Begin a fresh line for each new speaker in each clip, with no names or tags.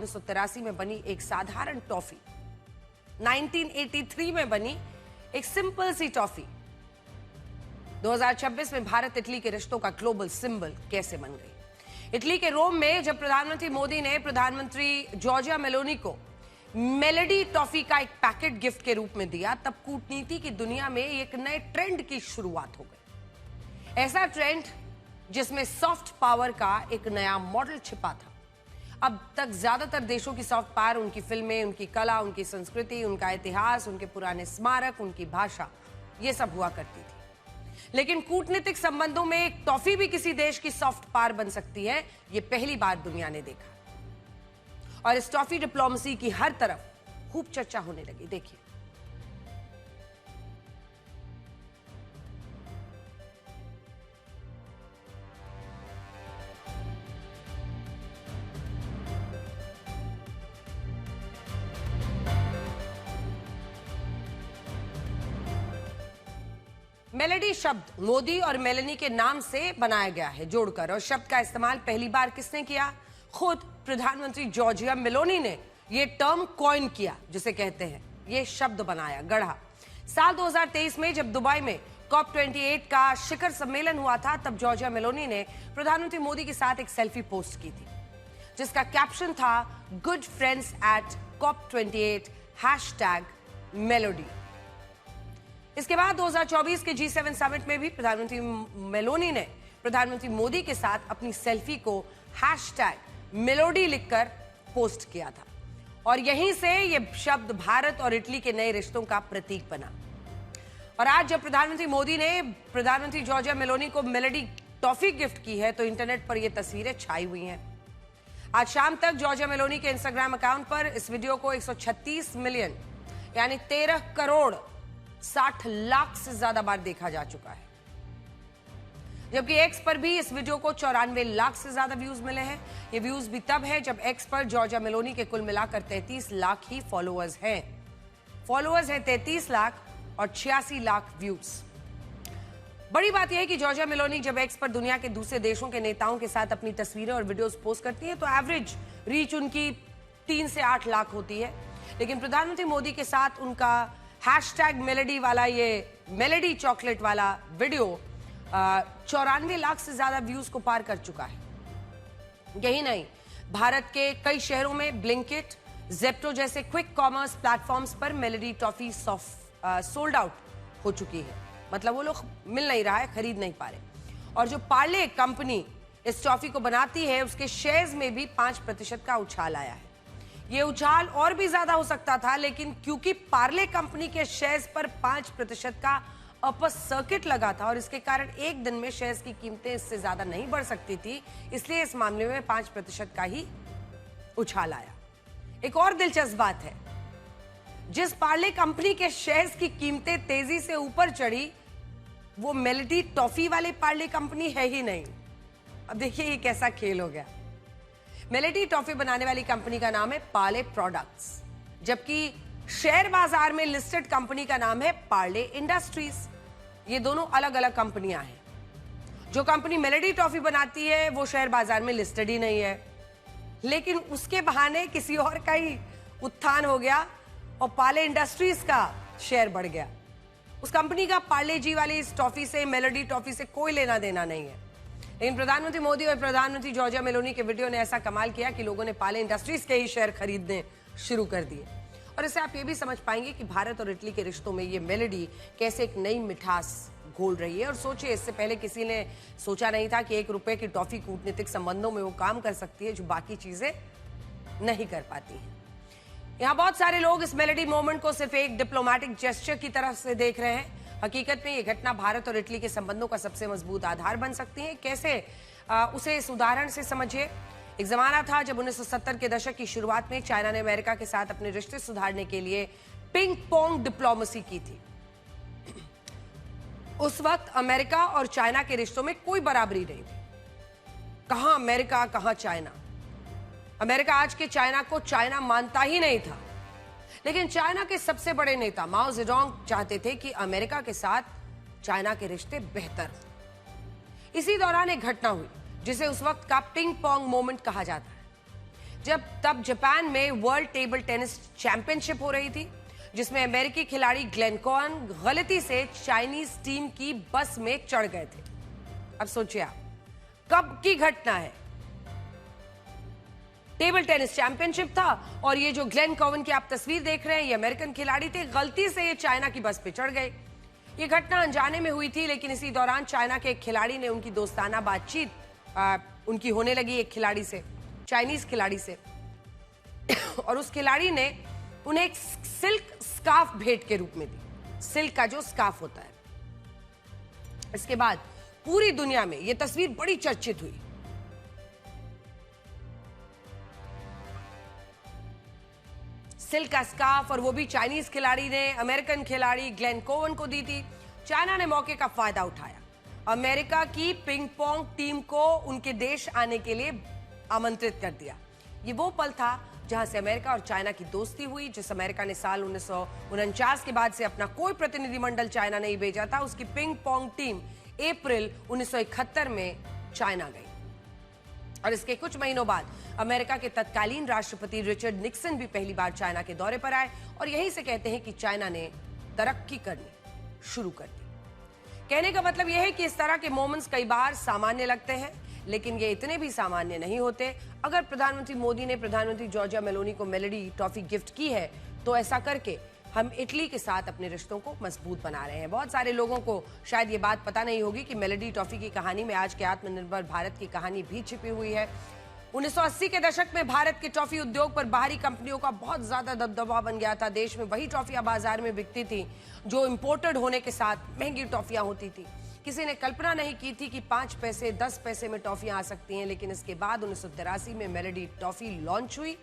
1983 में बनी एक साधारण टॉफी 1983 में बनी एक सिंपल सी टॉफी 2026 में भारत इटली के रिश्तों का ग्लोबल सिंबल कैसे बन गई। इटली के रोम में जब प्रधानमंत्री मोदी ने प्रधानमंत्री जॉर्जिया मेलोनी को मेलोडी टॉफी का एक पैकेट गिफ्ट के रूप में दिया, तब कूटनीति की दुनिया में एक नए ट्रेंड की शुरुआत हो गई। ऐसा ट्रेंड जिसमें सॉफ्ट पावर का एक नया मॉडल छिपा था। अब तक ज्यादातर देशों की सॉफ्ट पावर उनकी फिल्में, उनकी कला, उनकी संस्कृति, उनका इतिहास, उनके पुराने स्मारक, उनकी भाषा, ये सब हुआ करती थी। लेकिन कूटनीतिक संबंधों में एक टॉफी भी किसी देश की सॉफ्ट पावर बन सकती है, ये पहली बार दुनिया ने देखा। और इस टॉफी डिप्लोमेसी की हर तरफ खूब चर्चा होने लगी। देखिए, मेलोडी शब्द मोदी और मेलोनी के नाम से बनाया गया है जोड़कर, और शब्द का इस्तेमाल पहली बार किसने किया? खुद प्रधानमंत्री जॉर्जिया मेलोनी ने ये टर्म कॉइन किया, जिसे कहते हैं, ये शब्द बनाया, गढ़ा। साल 2023 में जब दुबई में COP28 का शिखर सम्मेलन हुआ था, तब जॉर्जिया मेलोनी ने प्रधानमंत्री मोदी के साथ एक सेल्फी पोस्ट की थी, जिसका कैप्शन था good friends at COP28 #melody. इसके बाद 2024 के G7 समिट में भी प्रधानमंत्री मेलोनी ने प्रधानमंत्री मोदी के साथ अपनी सेल्फी को #मेलोडी लिखकर पोस्ट किया था, और यहीं से यह शब्द भारत और इटली के नए रिश्तों का प्रतीक बना। और आज जब प्रधानमंत्री मोदी ने प्रधानमंत्री जॉर्जिया मेलोनी को मेलोडी टॉफी गिफ्ट की है, तो इंटरनेट पर यह तस्वीरें छाई हुई हैं। आज शाम तक जॉर्जिया मेलोनी के इंस्टाग्राम अकाउंट पर इस वीडियो को 136 मिलियन यानी 13 करोड़ 60 लाख से ज्यादा बार देखा जा चुका है, जबकि एक्स पर भी इस वीडियो को 94 लाख से ज्यादा व्यूज मिले हैं। ये व्यूज भी तब है जब एक्स पर जॉर्जिया मेलोनी के कुल मिलाकर 33 लाख ही फॉलोअर्स हैं। फॉलोअर्स हैं 33 लाख और 86 लाख व्यूज। बड़ी बात यह है कि जॉर्जिया मेलोनी जब एक्स पर दुनिया के दूसरे देशों के नेताओं के साथ अपनी तस्वीरें और वीडियोस पोस्ट करती है, तो एवरेज रीच उनकी 3 से 8 लाख होती है। लेकिन प्रधानमंत्री मोदी के साथ उनका #मेलोडी वाला, ये मेलोडी चॉकलेट वाला वीडियो 94 लाख से ज्यादा व्यूज को पार कर चुका है। यही नहीं, भारत के कई शहरों में ब्लिंकिट, ज़ेप्टो जैसे क्विक कॉमर्स प्लेटफॉर्म्स पर मेलोडी टॉफी सोल्ड आउट हो चुकी है। मतलब वो लोग मिल नहीं रहा है, खरीद नहीं पा रहे। और जो पार्ले कंपनी इस टॉफी को बनाती है, उसके शेयर्स में भी 5% का उछाल आया है। ये उछाल और भी ज्यादा हो सकता था, लेकिन क्योंकि पार्ले कंपनी के शेयर्स पर 5% का अपर सर्किट लगा था और इसके कारण एक दिन में शेयर्स की कीमतें इससे ज्यादा नहीं बढ़ सकती थी, इसलिए इस मामले में 5% का ही उछाल आया। एक और दिलचस्प बात है, जिस पार्ले कंपनी के शेयर्स की कीमतें तेजी से ऊपर चढ़ी, वो मेलोडी टॉफी वाले पार्ले कंपनी है ही नहीं। अब देखिए ये कैसा खेल हो गया। मेलोडी टॉफी बनाने वाली कंपनी का नाम है पार्ले प्रोडक्ट्स, जबकि शेयर बाजार में लिस्टेड कंपनी का नाम है पार्ले इंडस्ट्रीज। ये दोनों अलग अलग कंपनियां हैं। जो कंपनी मेलोडी टॉफी बनाती है वो शेयर बाजार में लिस्टेड ही नहीं है, लेकिन उसके बहाने किसी और का ही उत्थान हो गया और पार्ले इंडस्ट्रीज का शेयर बढ़ गया। उस कंपनी का पार्ले जी वाली इस टॉफी से, मेलोडी टॉफी से कोई लेना देना नहीं है। लेकिन प्रधानमंत्री मोदी और प्रधानमंत्री जॉर्जिया मेलोनी के वीडियो ने ऐसा कमाल किया कि लोगों ने पार्ले इंडस्ट्रीज के ही शेयर खरीदने शुरू कर दिए। और इससे आप ये भी समझ पाएंगे कि भारत और इटली के रिश्तों में ये मेलोडी कैसे एक नई मिठास घोल रही है। और सोचिए, इससे पहले किसी ने सोचा नहीं था कि ₹1 की टॉफी कूटनीतिक संबंधों में वो काम कर सकती है जो बाकी चीजें नहीं कर पाती हैं। यहाँ बहुत सारे लोग इस मेलोडी मोमेंट को सिर्फ एक डिप्लोमेटिक जेस्चर की तरफ से देख रहे हैं। हकीकत में ये घटना भारत और इटली के संबंधों का सबसे मजबूत आधार बन सकती है। कैसे, उसे इस उदाहरण से समझिए। एक जमाना था जब 1970 के दशक की शुरुआत में चाइना ने अमेरिका के साथ अपने रिश्ते सुधारने के लिए पिंग पोंग डिप्लोमेसी की थी। उस वक्त अमेरिका और चाइना के रिश्तों में कोई बराबरी नहीं थी। कहां अमेरिका, कहां चाइना। अमेरिका आज के चाइना को चाइना मानता ही नहीं था, लेकिन चाइना के सबसे बड़े नेता माओ जेडोंग चाहते थे कि अमेरिका के साथ चाइना के रिश्ते बेहतर हो। इसी दौरान एक घटना हुई जिसे उस वक्त का पिंग पोंग मोमेंट कहा जाता है। तब जापान में वर्ल्ड टेबल टेनिस चैंपियनशिप हो रही थी, जिसमें अमेरिकी खिलाड़ी ग्लेन कॉन गलती से चाइनीज टीम की बस में चढ़ गए थे। अब सोचिए आप, कब की घटना है। टेबल टेनिस चैंपियनशिप था और ये जो ग्लेन कॉवन की आप तस्वीर देख रहे हैं, ये अमेरिकन खिलाड़ी थे, गलती से ये चाइना की बस पे चढ़ गए। ये घटना अनजाने में हुई थी, लेकिन इसी दौरान चाइना के एक खिलाड़ी ने उनकी दोस्ताना बातचीत उनकी होने लगी एक खिलाड़ी से, चाइनीज खिलाड़ी से, और उस खिलाड़ी ने उन्हें एक सिल्क स्कार्फ भेंट के रूप में दी, सिल्क का जो स्कार्फ होता है। इसके बाद पूरी दुनिया में यह तस्वीर बड़ी चर्चित हुई। सिल्क का स्कार्फ, और वो भी चाइनीज खिलाड़ी ने अमेरिकन खिलाड़ी ग्लेन कोवन को दी थी। चाइना ने मौके का फायदा उठाया, अमेरिका की पिंग पोंग टीम को उनके देश आने के लिए आमंत्रित कर दिया। ये वो पल था जहां से अमेरिका और चाइना की दोस्ती हुई। जिस अमेरिका ने साल 1949 के बाद से अपना कोई प्रतिनिधिमंडल चाइना नहीं भेजा था, उसकी पिंग पोंग टीम अप्रैल 1971 में चाइना गई। और इसके कुछ महीनों बाद अमेरिका के तत्कालीन राष्ट्रपति रिचर्ड निक्सन भी पहली बार चाइना के दौरे पर आए, और यहीं से कहते हैं कि चाइना ने तरक्की करनी शुरू कर दी। कहने का मतलब यह है कि इस तरह के मोमेंट्स कई बार सामान्य लगते हैं, लेकिन ये इतने भी सामान्य नहीं होते। अगर प्रधानमंत्री मोदी ने प्रधानमंत्री जॉर्जिया मेलोनी को मेलोडी टॉफी गिफ्ट की है, तो ऐसा करके हम इटली के साथ अपने रिश्तों को मजबूत बना रहे हैं। बहुत सारे लोगों को शायद ये बात पता नहीं होगी कि मेलोडी टॉफी की कहानी में आज के आत्मनिर्भर भारत की कहानी भी छिपी हुई है। 1980 के दशक में भारत के टॉफी उद्योग पर बाहरी कंपनियों का बहुत ज्यादा दबदबा बन गया था। देश में वही टॉफियां बाजार में बिकती थी जो इंपोर्टेड होने के साथ महंगी टॉफियां होती थी। किसी ने कल्पना नहीं की थी कि 5 पैसे 10 पैसे में टॉफियां आ सकती हैं, लेकिन इसके बाद 1983 में मेलोडी टॉफी लॉन्च हुई।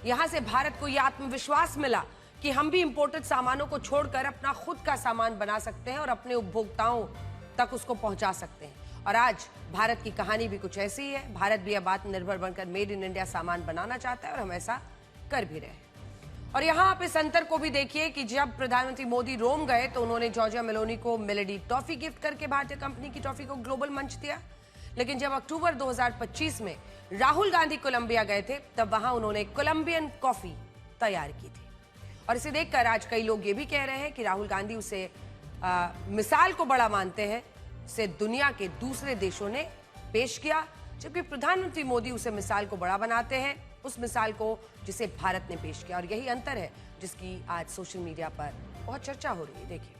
यहां से भारत को यह आत्मविश्वास मिला कि हम भी इंपोर्टेड सामानों को छोड़कर अपना खुद का सामान बना सकते हैं और अपने उपभोक्ताओं तक उसको पहुंचा सकते हैं। और आज भारत की कहानी भी कुछ ऐसी ही है। भारत भी अब आत्मनिर्भर बनकर मेड इन इंडिया सामान बनाना चाहता है, और हम ऐसा कर भी रहे हैं। और यहां आप इस अंतर को भी देखिए कि जब प्रधानमंत्री मोदी रोम गए तो उन्होंने जॉर्जिया मेलोनी को मेलोडी टॉफी गिफ्ट करके भारतीय कंपनी की टॉफी को ग्लोबल मंच दिया। लेकिन जब अक्टूबर 2025 में राहुल गांधी कोलंबिया गए थे, तब वहां उन्होंने कोलंबियन कॉफी तैयार की थी। और इसे देखकर आज कई लोग ये भी कह रहे हैं कि राहुल गांधी उसे मिसाल को बड़ा मानते हैं, उसे दुनिया के दूसरे देशों ने पेश किया, जबकि प्रधानमंत्री मोदी उसे मिसाल को बड़ा बनाते हैं, उस मिसाल को जिसे भारत ने पेश किया। और यही अंतर है जिसकी आज सोशल मीडिया पर बहुत चर्चा हो रही है। देखिए,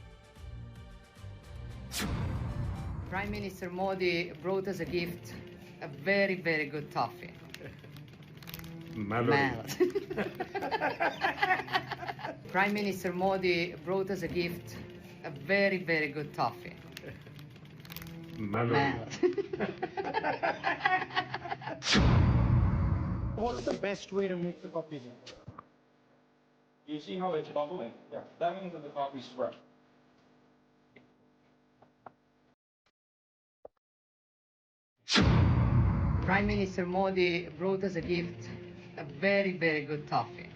Prime Minister Modi brought us a gift, a very, very good toffee.
Melody.
Prime Minister Modi brought us a gift, a very, very good toffee.
Melody.
What's the best way to make the coffee? You see how it's bubbling? Yeah, that means that the coffee's fresh.
Prime Minister Modi brought us a gift, a very, very good toffee.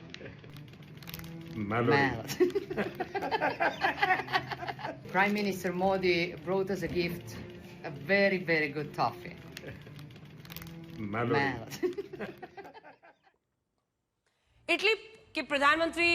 Melody.
Prime Minister Modi brought us a gift, a very, very good toffee.
Melody.
Italy के प्रधानमंत्री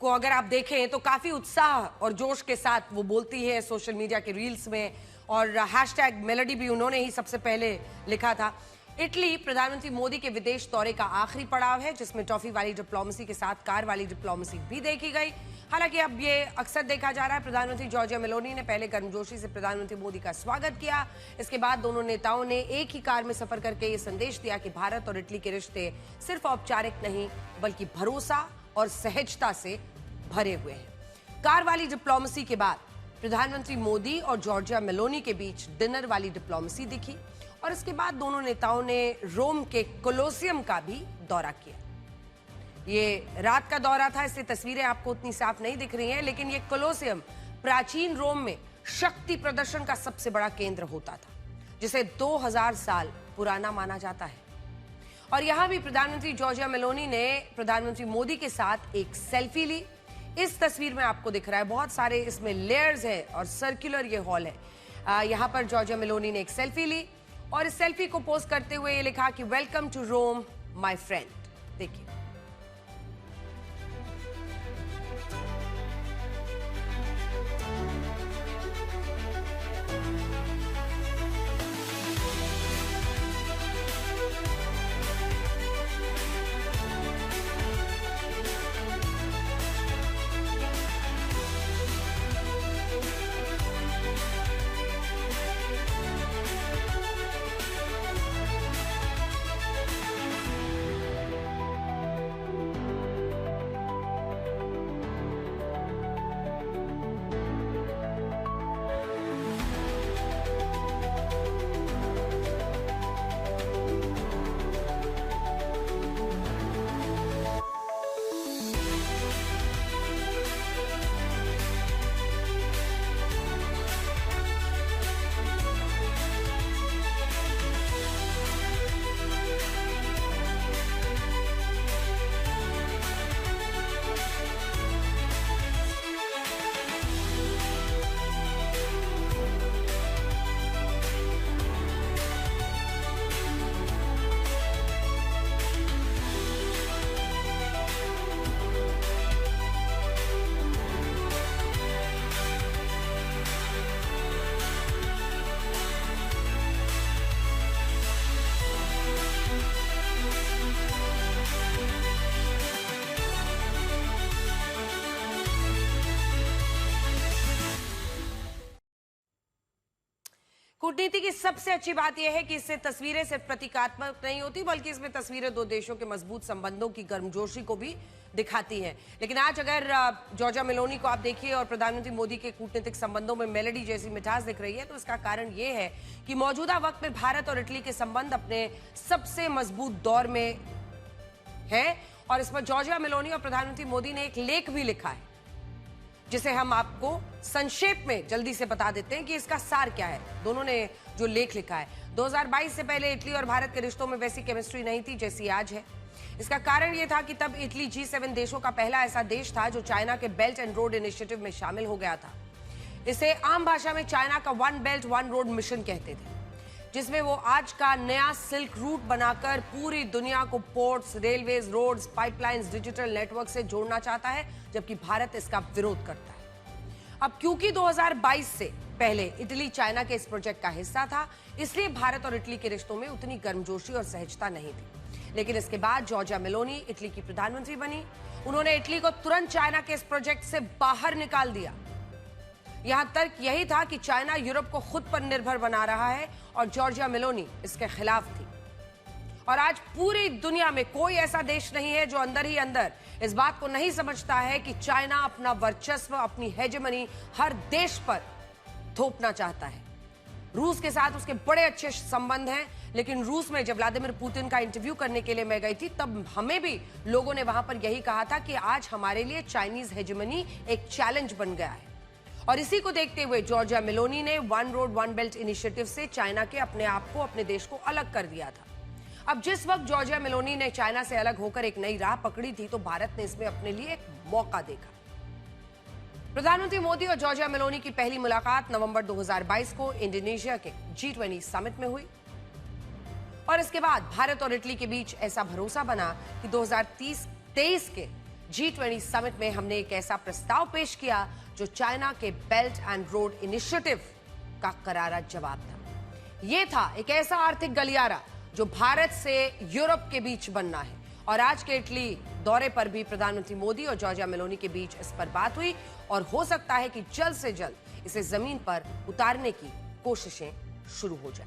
को अगर आप देखें तो काफी उत्साह और जोश के साथ वो बोलती है सोशल मीडिया के रील्स में, और हैशटैग मेलोडी भी उन्होंने ही सबसे पहले लिखा था। इटली प्रधानमंत्री मोदी के विदेश दौरे का आखिरी पड़ाव है, जिसमें टॉफी वाली डिप्लोमेसी के साथ कार वाली डिप्लोमेसी भी देखी गई। हालांकि अब ये अक्सर देखा जा रहा है। प्रधानमंत्री जॉर्जिया मेलोनी ने पहले गर्मजोशी से प्रधानमंत्री मोदी का स्वागत किया। इसके बाद दोनों नेताओं ने एक ही कार में सफर करके ये संदेश दिया कि भारत और इटली के रिश्ते सिर्फ औपचारिक नहीं बल्कि भरोसा और सहजता से भरे हुए हैं। कार वाली डिप्लोमेसी के बाद प्रधानमंत्री मोदी और जॉर्जिया मेलोनी के बीच डिनर वाली डिप्लोमेसी दिखी, और इसके बाद दोनों नेताओं ने रोम के कोलोसियम का भी दौरा किया। ये रात का दौरा था, इससे तस्वीरें आपको उतनी साफ नहीं दिख रही हैं, लेकिन ये कोलोसियम प्राचीन रोम में शक्ति प्रदर्शन का सबसे बड़ा केंद्र होता था, जिसे 2000 साल पुराना माना जाता है। और यहां भी प्रधानमंत्री जॉर्जिया मेलोनी ने प्रधानमंत्री मोदी के साथ एक सेल्फी ली। इस तस्वीर में आपको दिख रहा है बहुत सारे इसमें लेयर्स है और सर्कुलर ये हॉल है। यहां पर जॉर्जिया मेलोनी ने एक सेल्फी ली और इस सेल्फी को पोस्ट करते हुए ये लिखा कि welcome to Rome, my friend. देखिए। कूटनीति की सबसे अच्छी बात यह है कि इससे तस्वीरें सिर्फ प्रतीकात्मक नहीं होती, बल्कि इसमें तस्वीरें दो देशों के मजबूत संबंधों की गर्मजोशी को भी दिखाती हैं। लेकिन आज अगर जॉर्जिया मेलोनी को आप देखिए और प्रधानमंत्री मोदी के कूटनीतिक संबंधों में मेलेडी जैसी मिठास दिख रही है, तो इसका कारण यह है कि मौजूदा वक्त में भारत और इटली के संबंध अपने सबसे मजबूत दौर में हैं। और इस पर जॉर्जिया मेलोनी और प्रधानमंत्री मोदी ने एक लेख भी लिखा है, जिसे हम आपको संक्षेप में जल्दी से बता देते हैं कि इसका सार क्या है। दोनों ने जो लेख लिखा है, 2022 से पहले इटली और भारत के रिश्तों में वैसी केमिस्ट्री नहीं थी जैसी आज है। इसका कारण यह था कि तब इटली G7 देशों का पहला ऐसा देश था जो चाइना के बेल्ट एंड रोड इनिशिएटिव में शामिल हो गया था। इसे आम भाषा में चाइना का one belt one road mission कहते थे, जिसमें वो आज का नया सिल्क रूट बनाकर पूरी दुनिया को ports, railways, roads, pipelines, digital network से जोड़ना चाहता है, जबकि भारत इसका विरोध करता है। अब क्योंकि 2022 से पहले इटली चाइना के इस प्रोजेक्ट का हिस्सा था, इसलिए भारत और इटली के रिश्तों में उतनी गर्मजोशी और सहजता नहीं थी। लेकिन इसके बाद जॉर्जिया मेलोनी इटली की प्रधानमंत्री बनी। उन्होंने इटली को तुरंत चाइना के इस प्रोजेक्ट से बाहर निकाल दिया। यहां तर्क यही था कि चाइना यूरोप को खुद पर निर्भर बना रहा है और जॉर्जिया मेलोनी इसके खिलाफ थी। और आज पूरी दुनिया में कोई ऐसा देश नहीं है जो अंदर ही अंदर इस बात को नहीं समझता है कि चाइना अपना वर्चस्व, अपनी हेजेमनी हर देश पर थोपना चाहता है। रूस के साथ उसके बड़े अच्छे संबंध हैं, लेकिन रूस में जब व्लादिमीर पुतिन का इंटरव्यू करने के लिए मैं गई थी, तब हमें भी लोगों ने वहां पर यही कहा था कि आज हमारे लिए चाइनीज हेजेमनी एक चैलेंज बन गया है। और इसी को देखते हुए जॉर्जिया मेलोनी ने one road one belt initiative से चाइना के अपने आप को, अपने देश को अलग कर दिया था। अब जिस वक्त जॉर्जिया मेलोनी ने चाइना से अलग होकर एक नई राह पकड़ी थी, तो भारत ने इसमें अपने लिए एक मौका देखा। प्रधानमंत्री मोदी और जॉर्जिया मेलोनी की पहली मुलाकात नवंबर 2022 को इंडोनेशिया के G20 समिट में हुई। और इसके बाद भारत और इटली के बीच ऐसा भरोसा बना कि 2023 के G20 समिट में हमने एक ऐसा प्रस्ताव पेश किया जो चाइना के बेल्ट एंड रोड इनिशिएटिव का करारा जवाब था। यह था एक ऐसा आर्थिक गलियारा जो भारत से यूरोप के बीच बनना है। और आज के इटली दौरे पर भी प्रधानमंत्री मोदी और जॉर्जिया मेलोनी के बीच इस पर बात हुई और हो सकता है कि जल्द से जल्द इसे जमीन पर उतारने की कोशिशें शुरू हो जाए।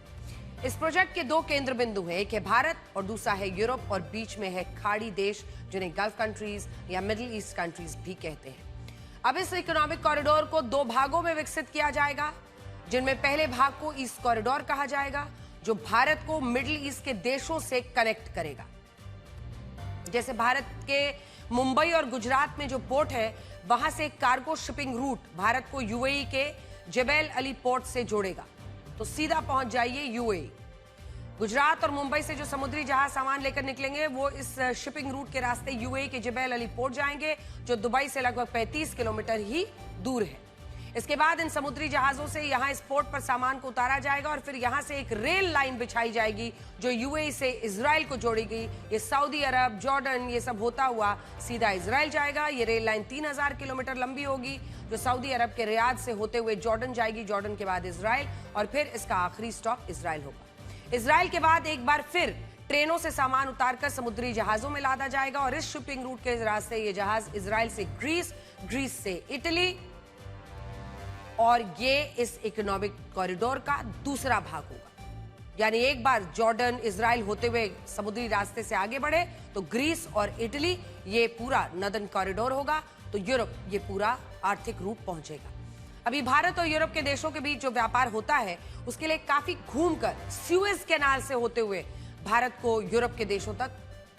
इस प्रोजेक्ट के दो केंद्र बिंदु हैं, एक है भारत और दूसरा है यूरोप, और बीच में है खाड़ी देश जिन्हें गल्फ कंट्रीज या मिडिल ईस्ट कंट्रीज भी कहते हैं। अब इस इकोनॉमिक कॉरिडोर को दो भागों में विकसित किया जाएगा, जिनमें पहले भाग को ईस्ट कॉरिडोर कहा जाएगा, जो भारत को मिडिल ईस्ट के देशों से कनेक्ट करेगा। जैसे भारत के मुंबई और गुजरात में जो पोर्ट है, वहां से कार्गो शिपिंग रूट भारत को यूएई के जबैल अली पोर्ट से जोड़ेगा, तो सीधा पहुंच जाइए यूएई। गुजरात और मुंबई से जो समुद्री जहाज सामान लेकर निकलेंगे, वो इस शिपिंग रूट के रास्ते यूएई के जबैल अली पोर्ट जाएंगे, जो दुबई से लगभग 35 किलोमीटर ही दूर है। इसके बाद इन समुद्री जहाजों से यहां इस पोर्ट पर सामान को उतारा जाएगा और फिर यहां से एक रेल लाइन बिछाई जाएगी जो यूएई से इजराइल को जोड़ेगी। ये सऊदी अरब, जॉर्डन, ये सब होता हुआ सीधा इजराइल जाएगा। ये रेल लाइन 3000 किलोमीटर लंबी होगी जो सऊदी अरब के रियाद से होते हुए जॉर्डन जाएगी, जॉर्डन के बाद इजराइल और फिर इसका आखिरी स्टॉप इजराइल होगा। इजराइल के बाद एक बार फिर ट्रेनों से सामान उतारकर समुद्री जहाजों में लादा जाएगा और इस शिपिंग रूट के रास्ते ये जहाज इजराइल से ग्रीस, ग्रीस से इटली और ये इस इकोनॉमिक कॉरिडोर का दूसरा भाग होगा। यानी एक बार जॉर्डन, इजराइल होते हुए समुद्री रास्ते से आगे बढ़े तो ग्रीस और इटली ये पूरा नदन कॉरिडोर होगा, तो यूरोप ये पूरा आर्थिक रूट पहुंचेगा। अभी भारत और यूरोप के देशों के बीच जो व्यापार होता है उसके लिए काफी घूमकर सुएज कैनाल से होते हुए भारत को यूरोप के देशों तक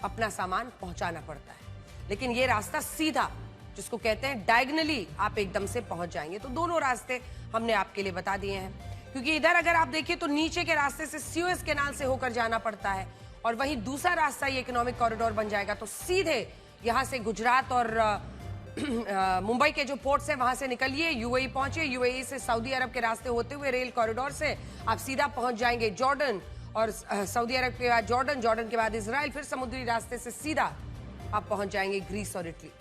अपना सामान पहुंचाना पड़ता है। लेकिन ये रास्ता सीधा, जिसको कहते हैं डायगनली, आप एकदम से पहुंच जाएंगे। तो दोनों रास्ते हमने आपके लिए बता दिए हैं, क्योंकि इधर अगर आप देखिए तो नीचे के रास्ते से सुएज कैनाल से होकर जाना पड़ता है और वहीं दूसरा रास्ता ये इकोनॉमिक कॉरिडोर बन जाएगा तो सीधे यहां से गुजरात और मुंबई के जो पोर्ट्स हैं वहां से निकलिए, यूएई पहुंचे, यूएई से सऊदी अरब के रास्ते होते हुए रेल कॉरिडोर से आप सीधा पहुंच जाएंगे जॉर्डन और सऊदी अरब के बाद जॉर्डन, जॉर्डन के बाद इजराइल, फिर समुद्री रास्ते से सीधा आप पहुंच जाएंगे ग्रीस और इटली।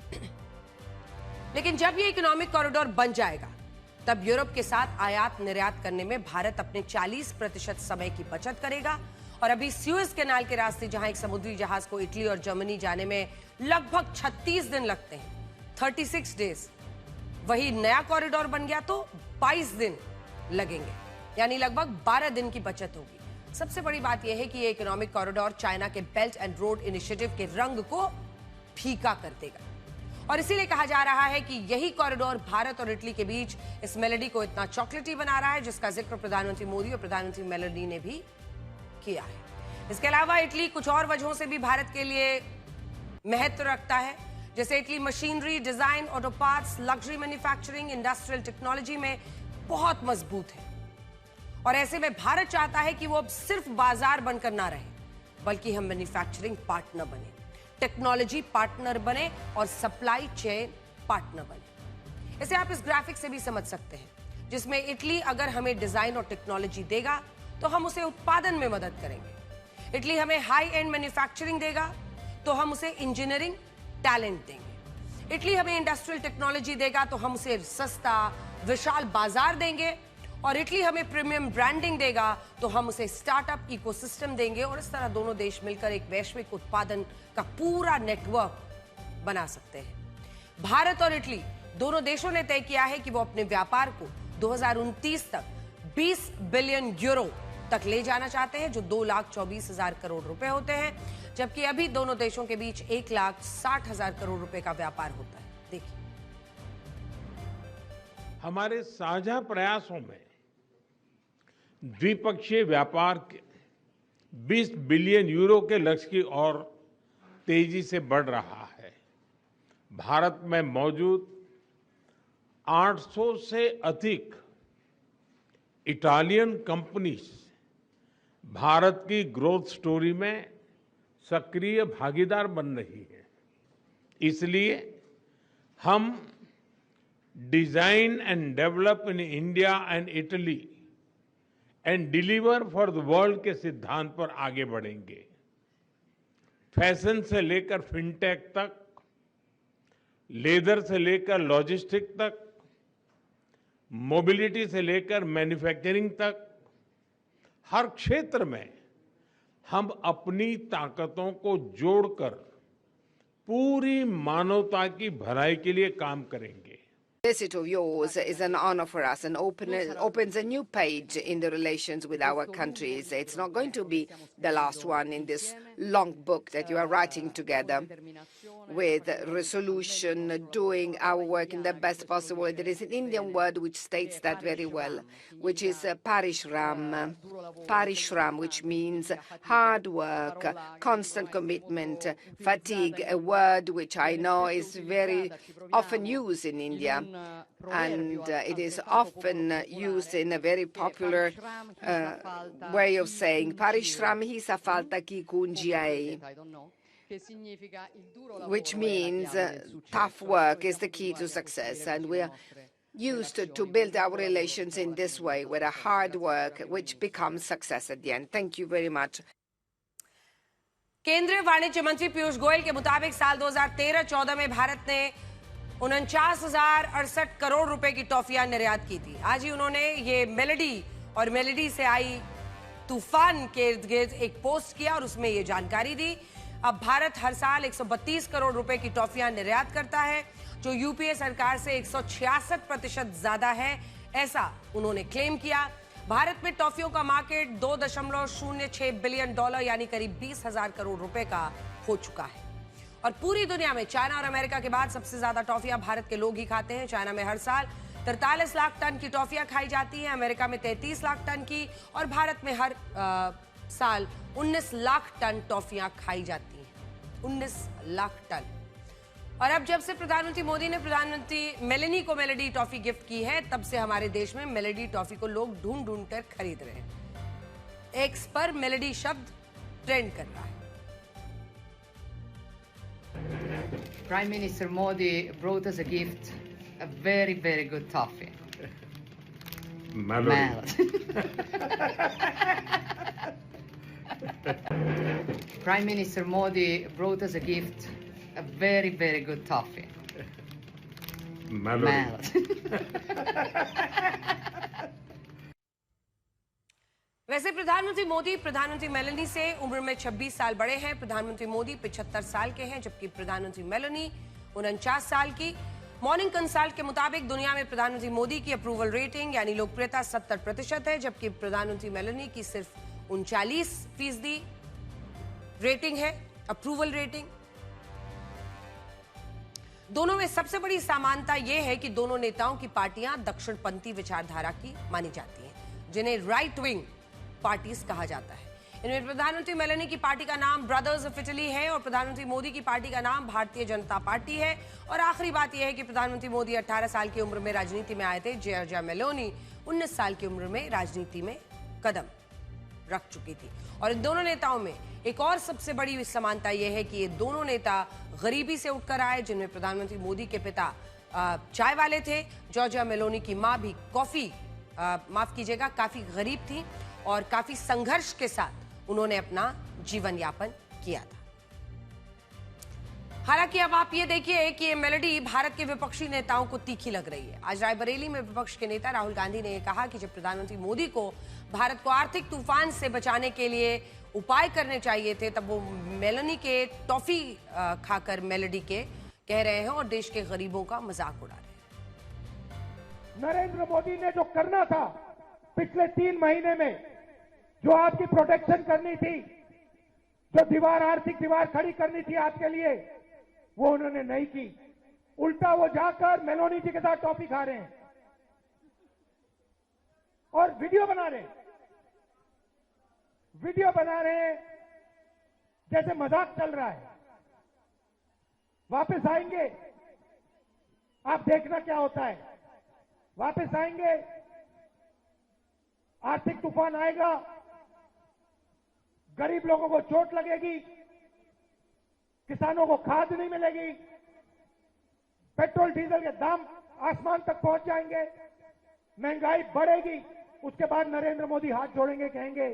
लेकिन जब ये इकोनॉमिक कॉरिडोर बन जाएगा तब यूरोप के साथ आयात निर्यात करने में भारत अपने 40% समय की बचत करेगा। और अभी सुएज कैनाल के रास्ते जहां एक समुद्री जहाज को इटली और जर्मनी जाने में लगभग 36 दिन लगते हैं, 36 डेज, वही नया कॉरिडोर बन गया तो 22 दिन लगेंगे, यानी लगभग 12 दिन की बचत होगी। सबसे बड़ी बात यह है कि ये इकोनॉमिक कॉरिडोर चाइना के बेल्ट एंड रोड इनिशिएटिव के रंग को फीका कर देगा और इसीलिए कहा जा रहा है कि यही कॉरिडोर भारत और इटली के बीच इस मेलोडी को इतना चॉकलेटी बना रहा है, जिसका जिक्र प्रधानमंत्री मोदी और प्रधानमंत्री मेलोडी ने भी किया है। इसके अलावा इटली कुछ और वजहों से भी भारत के लिए महत्व रखता है, जैसे Italy machinery, design, auto parts, luxury manufacturing, industrial technology में बहुत मजबूत है और ऐसे में भारत चाहता है कि वो अब सिर्फ बाजार बनकर ना रहे, बल्कि हम मैन्युफैक्चरिंग पार्टनर बने, टेक्नोलॉजी पार्टनर बने और सप्लाई चेन पार्टनर बने। इसे आप इस ग्राफिक से भी समझ सकते हैं, जिसमें इटली अगर हमें डिजाइन और टेक्नोलॉजी देगा तो हम उसे उत्पादन में मदद करेंगे। इटली हमें हाई एंड मैन्युफैक्चरिंग देगा तो हम उसे इंजीनियरिंग टैलेंट देंगे। इटली हमें इंडस्ट्रियल टेक्नोलॉजी देगा तो हम उसे सस्ता विशाल बाजार देंगे और इटली हमें प्रीमियम ब्रांडिंग देगा तो हम उसे स्टार्टअप इकोसिस्टम देंगे और इस तरह दोनों देश मिलकर एक वैश्विक उत्पादन का पूरा नेटवर्क बना सकते हैं। भारत और इटली दोनों देशों ने तय किया है कि वो अपने व्यापार को 2029 तक 20 बिलियन यूरो तक ले जाना चाहते हैं, जो 2,24,000 करोड़ रुपए होते हैं, जबकि अभी दोनों देशों के बीच 1,60,000 करोड़ रुपए का व्यापार होता है। देखिए,
हमारे साझा प्रयासों में द्विपक्षीय व्यापार के 20 बिलियन यूरो के लक्ष्य की ओर तेजी से बढ़ रहा है। भारत में मौजूद 800 से अधिक इटालियन कंपनीज भारत की ग्रोथ स्टोरी में सक्रिय भागीदार बन रही है। इसलिए हम design and develop in India and Italy and deliver for the world के सिद्धांत पर आगे बढ़ेंगे। फैशन से लेकर फिनटेक तक, लेदर से लेकर लॉजिस्टिक तक, मोबिलिटी से लेकर मैन्युफैक्चरिंग तक, हर क्षेत्र में हम अपनी ताकतों को जोड़कर पूरी मानवता की भलाई के लिए काम करेंगे।
Visit of yours is an honor for us and opens a new page in the relations with our countries. It's not going to be the last one in this long book that you are writing together with resolution, doing our work in the best possible way. There is an Indian word which states that very well, which is parishram. Parishram, which means hard work, constant commitment, fatigue, a word which I know is very often used in India. And it is often used in a very popular way of saying, Parishram hi sa falta ki kunjiai, which means tough work is the key to success. And we are used to build our relations in this way, with a hard work, which becomes success at the end. Thank you very much.
केंद्रीय वाणिज्य मंत्री पीयूष गोयल के मुताबिक साल 2013-14 में भारत ने 49,068 करोड़ रुपए की टॉफियां निर्यात की थी। आज ही उन्होंने ये मेलेडी और मेलेडी से आई तूफान के इर्द गिर्द एक पोस्ट किया और उसमें ये जानकारी दी। अब भारत हर साल 132 करोड़ रुपए की टॉफियां निर्यात करता है, जो यूपीए सरकार से 166% ज्यादा है, ऐसा उन्होंने क्लेम किया। भारत में टॉफियों का मार्केट $2.06 बिलियन यानी करीब 20,000 करोड़ रुपए का हो चुका है। और पूरी दुनिया में चाइना और अमेरिका के बाद सबसे ज्यादा टॉफियां भारत के लोग ही खाते हैं। चाइना में हर साल 43 लाख टन की टॉफियां खाई जाती हैं, अमेरिका में 33 लाख टन की, और भारत में हर साल 19 लाख टन टॉफियां खाई जाती हैं। 19 लाख टन। और अब जब से प्रधानमंत्री मोदी ने प्रधानमंत्री मेलेनी को मेलेडी टॉफी गिफ्ट की है, तब से हमारे देश में मेलेडी टॉफी को लोग ढूंढ ढूंढ कर खरीद रहे हैं। एक्स पर मेलेडी शब्द ट्रेंड कर रहा है।
Prime Minister Modi brought us a gift, a very, very good toffee.
Melody.
Prime Minister Modi brought us a gift, a very, very good toffee.
Melody.
वैसे प्रधानमंत्री मोदी प्रधानमंत्री मेलेनी से उम्र में 26 साल बड़े हैं। प्रधानमंत्री मोदी 75 साल के हैं, जबकि प्रधानमंत्री मेलेनी 49 साल की। मॉर्निंग कंसल्ट के मुताबिक दुनिया में प्रधानमंत्री मोदी की अप्रूवल रेटिंग यानी लोकप्रियता 70% है, जबकि प्रधानमंत्री मेलेनी की सिर्फ 39% रेटिंग है, अप्रूवल रेटिंग। दोनों में सबसे बड़ी समानता यह है कि दोनों नेताओं की पार्टियां दक्षिणपंथी विचारधारा की मानी जाती हैं, जिन्हें राइट विंग पार्टीज कहा जाता है। इनमें प्रधानमंत्री मेलेनी की पार्टी का नाम ब्रदर्स ऑफ इटली है और प्रधानमंत्री मोदी की पार्टी का नाम भारतीय जनता पार्टी है। और आखिरी बात यह है कि प्रधानमंत्री मोदी 18 साल की उम्र में राजनीति में आए थे। जॉर्जिया मेलोनी 19 साल की उम्र में राजनीति में कदम रख चुकी थी। और इन दोनों नेताओं में एक और सबसे बड़ी समानता यह है कि ये दोनों नेता गरीबी से उठकर आए, जिनमें प्रधानमंत्री मोदी के पिता चाय वाले थे। जॉर्जिया मेलोनी की मां भी काफी गरीब थी और काफी संघर्ष के साथ उन्होंने अपना जीवन यापन किया था। हालांकि अब आप ये देखिए कि ये मेलेडी भारत के विपक्षी नेताओं को तीखी लग रही है। आज रायबरेली में विपक्ष के नेता राहुल गांधी ने कहा कि जब प्रधानमंत्री मोदी को भारत को आर्थिक तूफान से बचाने के लिए उपाय करने चाहिए थे, तब वो मेलेनी के टॉफी खाकर मेलेडी के कह रहे हैं और देश के गरीबों का मजाक उड़ा रहे हैं।
नरेंद्र मोदी ने जो करना था पिछले 3 महीने में, जो आपकी प्रोटेक्शन करनी थी, जो आर्थिक दीवार खड़ी करनी थी आपके लिए, वो उन्होंने नहीं की। उल्टा वो जाकर मेलोनी जी के साथ टॉफी खा रहे हैं और वीडियो बना रहे हैं जैसे मजाक चल रहा है। वापस आएंगे, आप देखना क्या होता है। वापस आएंगे, आर्थिक तूफान आएगा, गरीब लोगों को चोट लगेगी, किसानों को खाद नहीं मिलेगी, पेट्रोल डीजल के दाम आसमान तक पहुंच जाएंगे, महंगाई बढ़ेगी। उसके बाद नरेंद्र मोदी हाथ जोड़ेंगे, कहेंगे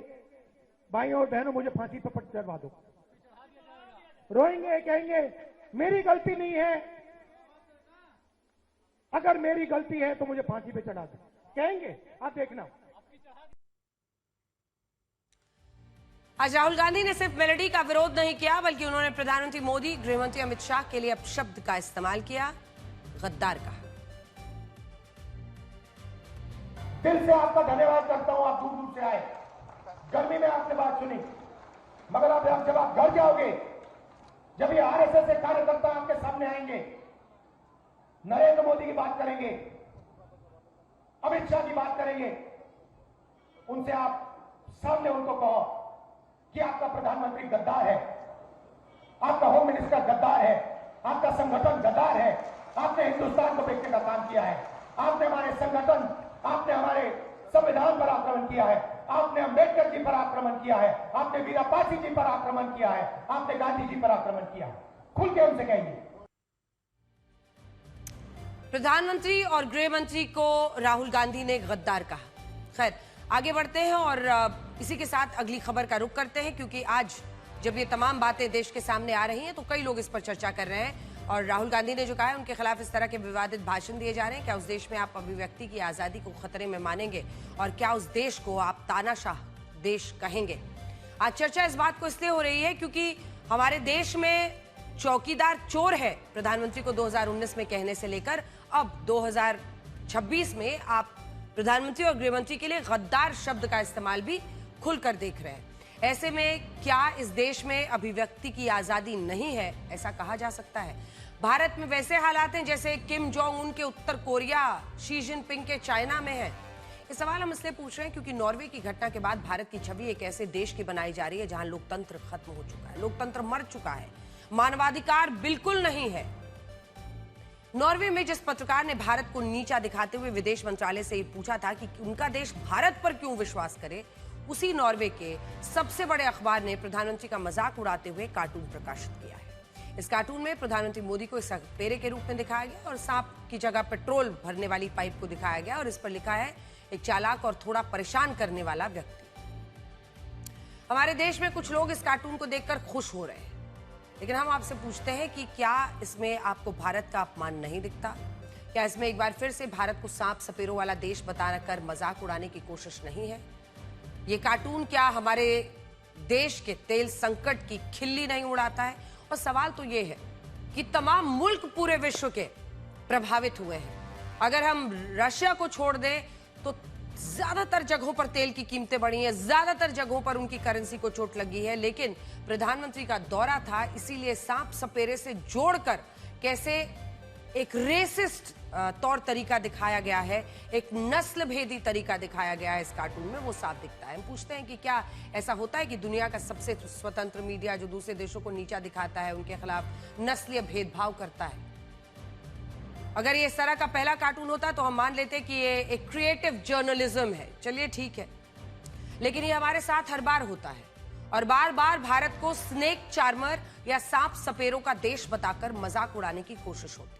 भाइयों और बहनों मुझे फांसी पर चढ़वा दो। रोएंगे, कहेंगे मेरी गलती नहीं है, अगर मेरी गलती है तो मुझे फांसी पे चढ़ा दो, कहेंगे। आप देखना।
आज राहुल गांधी ने सिर्फ मेलेडी का विरोध नहीं किया, बल्कि उन्होंने प्रधानमंत्री मोदी, गृहमंत्री अमित शाह के लिए अपशब्द का इस्तेमाल किया, गद्दार कहा।
दिल से आपका धन्यवाद करता हूं, आप दूर दूर से आए, गर्मी में आपने बात सुनी, मगर अब जब आप घर जाओगे, जब ये आरएसएस के कार्यकर्ता आपके सामने आएंगे, नरेंद्र मोदी की बात करेंगे, अमित शाह की बात करेंगे, उनसे आप सामने उनको कहो कि आपका प्रधानमंत्री गद्दार है, आपका होम मिनिस्टर गद्दार है, आपका संगठन गद्दार है, आपने हिंदुस्तान को बेचने का काम किया है, आपने हमारे संगठन, आपने हमारे संविधान पर आक्रमण किया है, आपने अंबेडकर जी पर आक्रमण किया है, आपने वीरापासी जी पर आक्रमण किया है, आपने गांधी जी पर आक्रमण किया है। खुल के उनसे कहिए।
प्रधानमंत्री और गृह मंत्री को राहुल गांधी ने गद्दार कहा। खैर, आगे बढ़ते हैं और इसी के साथ अगली खबर का रुख करते हैं, क्योंकि आज जब ये तमाम बातें देश के सामने आ रही हैं तो कई लोग इस पर चर्चा कर रहे हैं। और राहुल गांधी ने जो कहा है, उनके खिलाफ इस तरह के विवादित भाषण दिए जा रहे हैं। क्या उस देश में आप अभिव्यक्ति की आजादी को खतरे में मानेंगे, और क्या उस देश को आप तानाशाह देश कहेंगे? आज चर्चा इस बात को इसलिए हो रही है क्योंकि हमारे देश में चौकीदार चोर है प्रधानमंत्री को 2019 में कहने से लेकर अब 2026 में आप प्रधानमंत्री और गृहमंत्री के लिए गद्दार शब्द का इस्तेमाल भी खुलकर देख रहे हैं। ऐसे में क्या इस देश में अभिव्यक्ति की आजादी नहीं है, ऐसा कहा जा सकता है? भारत में वैसे हालात हैं जैसे किम जोंग उन के उत्तर कोरिया, शी जिनपिंग के चाइना में है। ये सवाल हम इसलिए पूछ रहे हैं क्योंकि नॉर्वे की घटना के बाद भारत की छवि एक ऐसे देश की बनाई जा रही है जहां लोकतंत्र खत्म हो चुका है, लोकतंत्र मर चुका है, मानवाधिकार बिल्कुल नहीं है। नॉर्वे में जिस पत्रकार ने भारत को नीचा दिखाते हुए विदेश मंत्रालय से पूछा था कि उनका देश भारत पर क्यों विश्वास करे, उसी नॉर्वे के सबसे बड़े अखबार ने प्रधानमंत्री का मजाक उड़ाते हुए कार्टून प्रकाशित किया है। इस कार्टून में प्रधानमंत्री मोदी को एक सपेरे के रूप में दिखाया गया और सांप की जगह पेट्रोल भरने वाली पाइप को दिखाया गया और इस पर लिखा है, एक चालाक और थोड़ा परेशान करने वाला व्यक्ति। हमारे देश में कुछ लोग इस कार्टून को देखकर खुश हो रहे हैं, लेकिन हम आपसे पूछते हैं कि क्या इसमें आपको भारत का अपमान नहीं दिखता? क्या इसमें एक बार फिर से भारत को सांप सपेरों वाला देश बताकर मजाक उड़ाने की कोशिश नहीं है? ये कार्टून क्या हमारे देश के तेल संकट की खिल्ली नहीं उड़ाता है? और सवाल तो ये है कि तमाम मुल्क पूरे विश्व के प्रभावित हुए हैं। अगर हम रशिया को छोड़ दें तो ज्यादातर जगहों पर तेल की कीमतें बढ़ी हैं, ज्यादातर जगहों पर उनकी करेंसी को चोट लगी है, लेकिन प्रधानमंत्री का दौरा था, इसीलिए सांप सपेरे से जोड़कर कैसे एक रेसिस्ट तौर तरीका दिखाया गया है, एक नस्ल भेदी तरीका दिखाया गया है इस कार्टून में, वो साफ दिखता है। हम पूछते हैं कि क्या ऐसा होता है कि दुनिया का सबसे स्वतंत्र मीडिया जो दूसरे देशों को नीचा दिखाता है, उनके खिलाफ नस्लीय भेदभाव करता है? अगर ये इस तरह का पहला कार्टून होता तो हम मान लेते कि ये एक क्रिएटिव जर्नलिज्म है, चलिए ठीक है, लेकिन ये हमारे साथ हर बार होता है और बार बार भारत को स्नेक चार्मर या सांप सपेरों का देश बताकर मजाक उड़ाने की कोशिश होती है।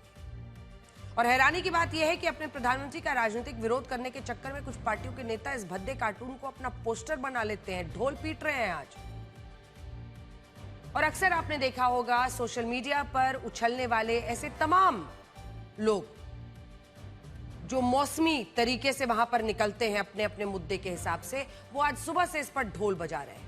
और हैरानी की बात यह है कि अपने प्रधानमंत्री का राजनीतिक विरोध करने के चक्कर में कुछ पार्टियों के नेता इस भद्दे कार्टून को अपना पोस्टर बना लेते हैं, ढोल पीट रहे हैं आज। और अक्सर आपने देखा होगा सोशल मीडिया पर उछलने वाले ऐसे तमाम लोग जो मौसमी तरीके से वहां पर निकलते हैं अपने अपने मुद्दे के हिसाब से, वो आज सुबह से इस पर ढोल बजा रहे हैं।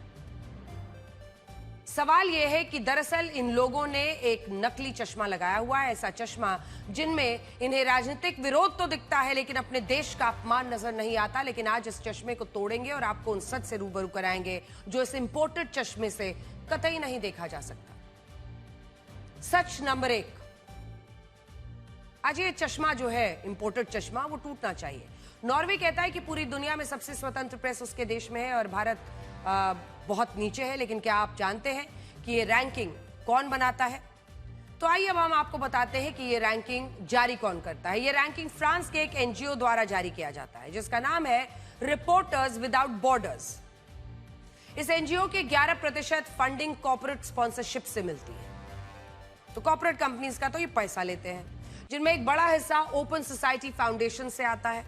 सवाल यह है कि दरअसल इन लोगों ने एक नकली चश्मा लगाया हुआ है, ऐसा चश्मा जिनमें इन्हें राजनीतिक विरोध तो दिखता है लेकिन अपने देश का अपमान नजर नहीं आता। लेकिन आज इस चश्मे को तोड़ेंगे और आपको उन सच से रूबरू कराएंगे जो इस इंपोर्टेड चश्मे से कतई नहीं देखा जा सकता। सच नंबर 1, आज ये चश्मा जो है इंपोर्टेड चश्मा, वो टूटना चाहिए। नॉर्वे कहता है कि पूरी दुनिया में सबसे स्वतंत्र प्रेस उसके देश में है और भारत बहुत नीचे है, लेकिन क्या आप जानते हैं कि ये रैंकिंग कौन बनाता है? तो आइए अब हम आपको बताते हैं कि ये रैंकिंग जारी कौन करता है। ये रैंकिंग फ्रांस के एक एनजीओ द्वारा जारी किया जाता है जिसका नाम है रिपोर्टर्स विदाउट बॉर्डर्स। इस एनजीओ के 11% फंडिंग कॉर्पोरेट स्पॉन्सरशिप से मिलती है। तो कॉर्पोरेट कंपनीज का तो ये पैसा लेते हैं, जिनमें एक बड़ा हिस्सा ओपन सोसाइटी फाउंडेशन से आता है।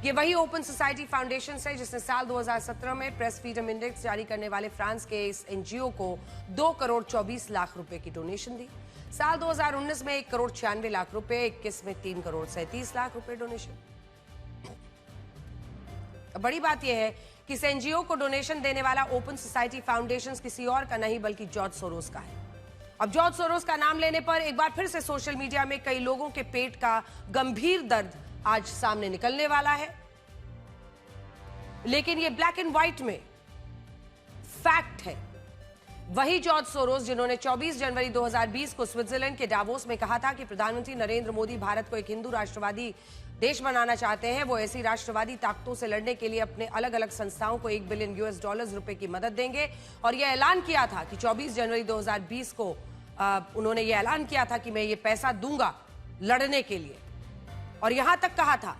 ये वही ओपन सोसाइटी फाउंडेशन है जिसने साल 2017 में प्रेस फ्रीडम इंडेक्स जारी करने वाले फ्रांस के इस एनजीओ को 2 करोड़ 24 लाख रुपए की डोनेशन दी। साल 2019 में 1 करोड़ 96 लाख रुपए, 21 में 3 करोड़ 37 लाख रुपए डोनेशन। बड़ी बात यह है कि इस एनजीओ को डोनेशन देने वाला ओपन सोसाइटी फाउंडेशन किसी और का नहीं बल्कि जॉर्ज सोरोस का है। अब जॉर्ज सोरोस का नाम लेने पर एक बार फिर से सोशल मीडिया में कई लोगों के पेट का गंभीर दर्द आज सामने निकलने वाला है, लेकिन ये ब्लैक एंड व्हाइट में फैक्ट है। वही जॉर्ज सोरोस जिन्होंने 24 जनवरी 2020 को स्विट्जरलैंड के डावोस में कहा था कि प्रधानमंत्री नरेंद्र मोदी भारत को एक हिंदू राष्ट्रवादी देश बनाना चाहते हैं, वो ऐसी राष्ट्रवादी ताकतों से लड़ने के लिए अपने अलग अलग संस्थाओं को $1 बिलियन रुपए की मदद देंगे। और यह ऐलान किया था कि 24 जनवरी 2020 को उन्होंने ये ऐलान किया था कि मैं ये पैसा दूंगा लड़ने के लिए। और यहां तक कहा था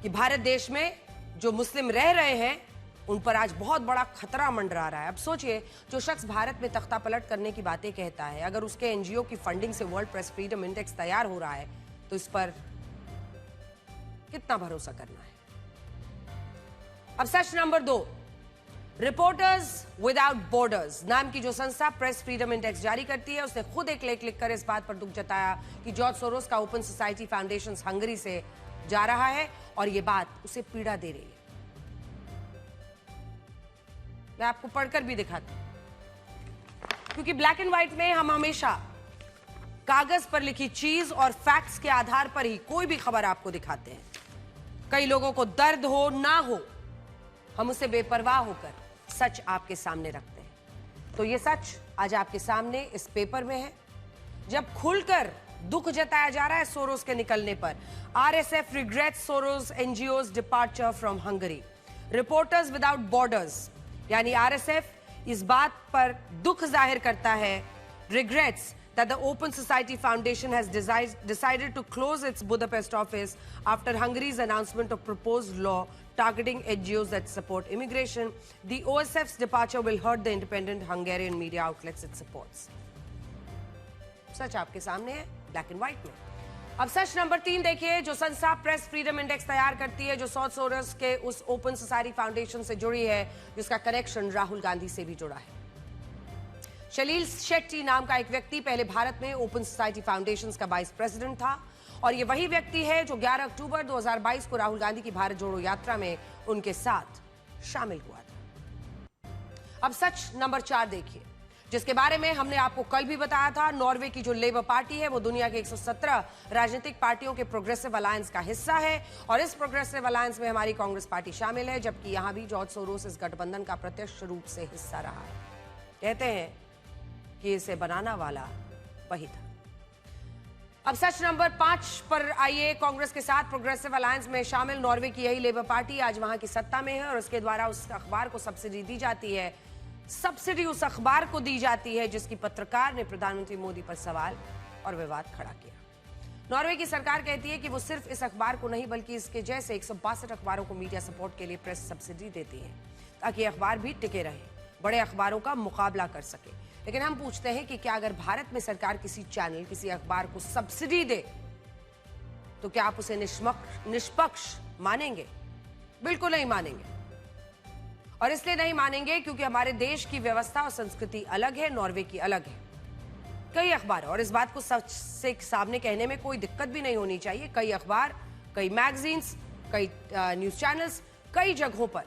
कि भारत देश में जो मुस्लिम रह रहे हैं उन पर आज बहुत बड़ा खतरा मंडरा रहा है। अब सोचिए, जो शख्स भारत में तख्ता पलट करने की बातें कहता है, अगर उसके एनजीओ की फंडिंग से वर्ल्ड प्रेस फ्रीडम इंडेक्स तैयार हो रहा है तो इस पर कितना भरोसा करना है। अब सच नंबर 2, रिपोर्टर्स विदाउट बॉर्डर्स नाम की जो संस्था प्रेस फ्रीडम इंडेक्स जारी करती है, उसने खुद एक लेख लिखकर इस बात पर दुख जताया कि जॉर्ज सोरोस का ओपन सोसाइटी फाउंडेशन हंगरी से जा रहा है और यह बात उसे पीड़ा दे रही है। मैं आपको पढ़कर भी दिखाती हूं, क्योंकि ब्लैक एंड व्हाइट में हम हमेशा कागज पर लिखी चीज और फैक्ट्स के आधार पर ही कोई भी खबर आपको दिखाते हैं। कई लोगों को दर्द हो ना हो, हम उसे बेपरवाह होकर सच आपके सामने रखते हैं। तो ये सच आज आपके सामने इस पेपर में है। जब खुलकर दुख जताया जा रहा है सोरोस के निकलने पर। RSF regrets Soros NGOs departure from Hungary. Reporters without borders यानी आरएसएफ इस बात पर दुख जाहिर करता है, regrets that the Open Society Foundation has decided to close its Budapest office after Hungary's announcement of proposed law targeting NGOs that support immigration. The OSF's departure will hurt the independent Hungarian media outlets it supports. सच आपके सामने है black and white में। अब सच number 3 देखिए, जो संस्था press freedom index तैयार करती है, जो जॉर्ज सोरोस के उस ओपन सोसाइटी फाउंडेशन से जुड़ी है, जिसका कनेक्शन राहुल गांधी से भी जुड़ा है। शलील शेट्टी नाम का एक व्यक्ति पहले भारत में ओपन सोसाइटी फाउंडेशन का वाइस प्रेसिडेंट था और ये वही व्यक्ति है जो 11 अक्टूबर 2022 को राहुल गांधी की भारत जोड़ो यात्रा में उनके साथ शामिल हुआ था। अब सच नंबर 4 देखिए, जिसके बारे में हमने आपको कल भी बताया था। नॉर्वे की जो लेबर पार्टी है वो दुनिया के 117 राजनीतिक पार्टियों के प्रोग्रेसिव अलायंस का हिस्सा है और इस प्रोग्रेसिव अलायंस में हमारी कांग्रेस पार्टी शामिल है, जबकि यहां भी जॉर्ज सोरोस इस गठबंधन का प्रत्यक्ष रूप से हिस्सा रहा है। कहते हैं कि इसे बनाना वाला वही था। अब सच नंबर 5 पर आइए। कांग्रेस के साथ प्रोग्रेसिव अलायंस में शामिल नॉर्वे की यही लेबर पार्टी आज वहां की सत्ता में है और उसके द्वारा उस अखबार को सब्सिडी दी जाती है। सब्सिडी उस अखबार को दी जाती है जिसकी पत्रकार ने प्रधानमंत्री मोदी पर सवाल और विवाद खड़ा किया। नॉर्वे की सरकार कहती है कि वो सिर्फ इस अखबार को नहीं बल्कि इसके जैसे 162 अखबारों को मीडिया सपोर्ट के लिए प्रेस सब्सिडी देती है ताकि अखबार भी टिके रहे, बड़े अखबारों का मुकाबला कर सके। लेकिन हम पूछते हैं कि क्या अगर भारत में सरकार किसी चैनल, किसी अखबार को सब्सिडी दे तो क्या आप उसे निष्पक्ष मानेंगे? बिल्कुल नहीं मानेंगे। और इसलिए नहीं मानेंगे क्योंकि हमारे देश की व्यवस्था और संस्कृति अलग है, नॉर्वे की अलग है। कई अखबार, और इस बात को सच से सामने कहने में कोई दिक्कत भी नहीं होनी चाहिए, कई अखबार, कई मैगजीन्स, कई न्यूज चैनल्स, कई जगहों पर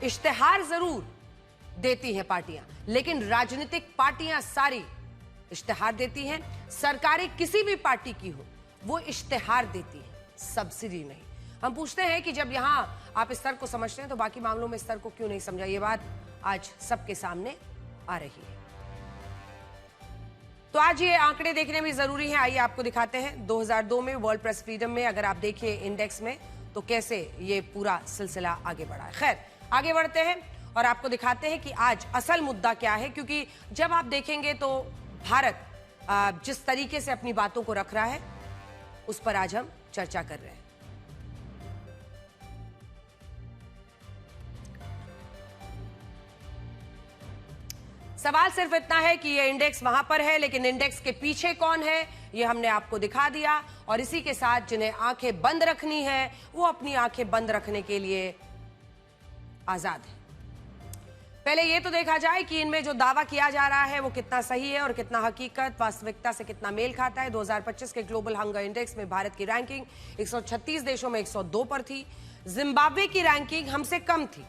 इश्तेहार जरूर देती हैं पार्टियां, लेकिन राजनीतिक पार्टियां सारी इश्तेहार देती हैं। सरकारें किसी भी पार्टी की हो वो इश्तेहार देती है, सब्सिडी नहीं। हम पूछते हैं कि जब यहां आप इस स्तर को समझते हैं तो बाकी मामलों में इस स्तर को क्यों नहीं समझा? ये बात आज सबके सामने आ रही है। तो आज ये आंकड़े देखने में जरूरी है। आइए आपको दिखाते हैं 2002 में वर्ल्ड प्रेस फ्रीडम में अगर आप देखिए इंडेक्स में तो कैसे ये पूरा सिलसिला आगे बढ़ा है। खैर, आगे बढ़ते हैं और आपको दिखाते हैं कि आज असल मुद्दा क्या है, क्योंकि जब आप देखेंगे तो भारत जिस तरीके से अपनी बातों को रख रहा है उस पर आज हम चर्चा कर रहे हैं। सवाल सिर्फ इतना है कि ये इंडेक्स वहां पर है, लेकिन इंडेक्स के पीछे कौन है ये हमने आपको दिखा दिया। और इसी के साथ जिन्हें आंखें बंद रखनी है वो अपनी आंखें बंद रखने के लिए आजाद है। पहले ये तो देखा जाए कि इनमें जो दावा किया जा रहा है वो कितना सही है और कितना हकीकत, वास्तविकता से कितना मेल खाता है। 2025 के ग्लोबल हंगर इंडेक्स में भारत की रैंकिंग 136 देशों में 102 पर थी। जिम्बाब्वे की रैंकिंग हमसे कम थी,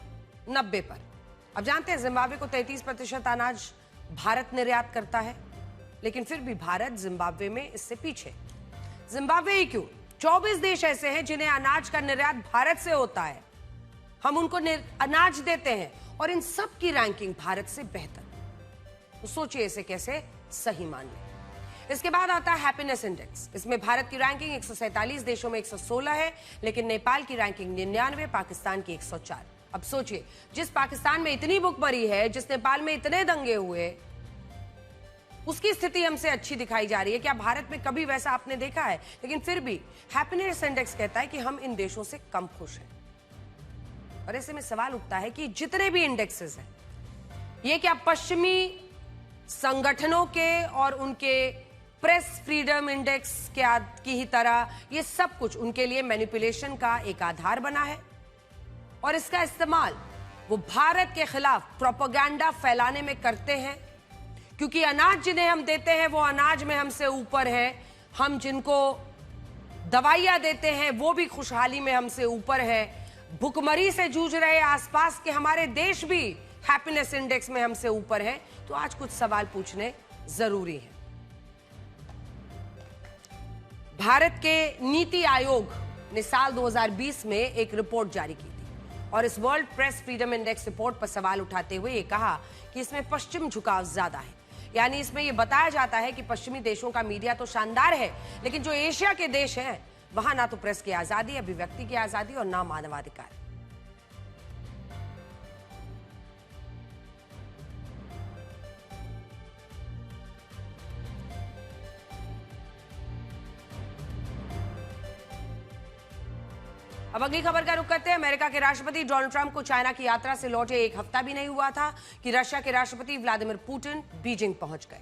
90 पर। अब जानते हैं जिम्बाब्वे को 33% अनाज भारत निर्यात करता है, लेकिन फिर भी भारत जिम्बाब्वे में इससे पीछे। जिम्बाब्वे ही क्यों, 24 देश ऐसे हैं जिन्हें अनाज का निर्यात भारत से होता है, हम उनको अनाज देते हैं और इन सब की रैंकिंग भारत से बेहतर। तो सोचिए इसे कैसे सही मान लें। इसके बाद आता है हैप्पीनेस इंडेक्स। इसमें भारत की रैंकिंग 147 देशों में 116 है, लेकिन नेपाल की रैंकिंग 99, पाकिस्तान की 104। अब सोचिए, जिस पाकिस्तान में इतनी भुखमरी है, जिस नेपाल में इतने दंगे हुए, उसकी स्थिति हमसे अच्छी दिखाई जा रही है। क्या भारत में कभी वैसा आपने देखा है? लेकिन फिर भी हैप्पीनेस इंडेक्स कहता है कि हम इन देशों से कम खुश हैं। और ऐसे में सवाल उठता है कि जितने भी इंडेक्सेस हैं, ये क्या पश्चिमी संगठनों के और उनके प्रेस फ्रीडम इंडेक्स की ही तरह ये सब कुछ उनके लिए मैनिपुलेशन का एक आधार बना है और इसका इस्तेमाल वो भारत के खिलाफ प्रोपेगेंडा फैलाने में करते हैं, क्योंकि अनाज जिन्हें हम देते हैं वो अनाज में हमसे ऊपर है, हम जिनको दवाइयां देते हैं वो भी खुशहाली में हमसे ऊपर है, भुखमरी से जूझ रहे आसपास के हमारे देश भी हैप्पीनेस इंडेक्स में हमसे ऊपर है। तो आज कुछ सवाल पूछने जरूरी है। भारत के नीति आयोग ने साल 2020 में एक रिपोर्ट जारी की थी और इस world press freedom index report पर सवाल उठाते हुए ये कहा कि इसमें पश्चिम झुकाव ज्यादा है। यानी इसमें यह बताया जाता है कि पश्चिमी देशों का मीडिया तो शानदार है, लेकिन जो एशिया के देश हैं वहां ना तो प्रेस की आजादी, अभिव्यक्ति की आजादी और ना मानवाधिकार। अब अगली खबर का रुख करते हैं। अमेरिका के राष्ट्रपति डोनाल्ड ट्रंप को चाइना की यात्रा से लौटे एक हफ्ता भी नहीं हुआ था कि रशिया के राष्ट्रपति व्लादिमीर पुतिन बीजिंग पहुंच गए।